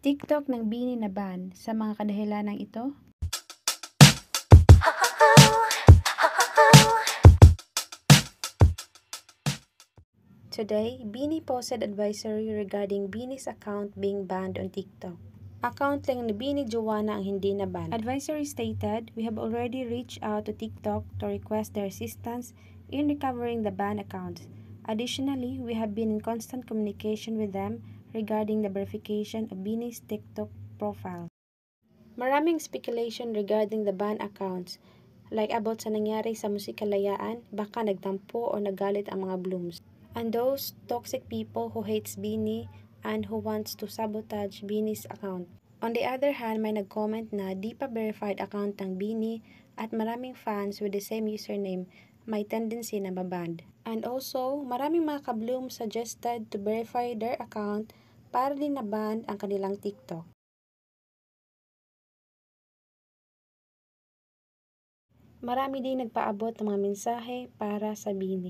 TikTok ng Bini na ban sa mga kadahilanang ito. Today, Bini posted advisory regarding Bini's account being banned on TikTok. Account lang ni Bini Joanna ang hindi na ban. Advisory stated, "We have already reached out to TikTok to request their assistance in recovering the banned accounts. Additionally, we have been in constant communication with them regarding the verification of Bini's TikTok profile." Maraming speculation regarding the banned accounts, like about sa nangyari sa Musikalayaan, baka nagtampo o nagalit ang mga blooms. And those toxic people who hates Bini and who wants to sabotage Bini's account. On the other hand, may nag-comment na di pa verified account ng Bini at maraming fans with the same username may tendency na mabanned. And also, maraming mga ka-bloom suggested to verify their account para din na-ban ang kanilang TikTok. Marami din nagpaabot ng mga mensahe para sa Bini.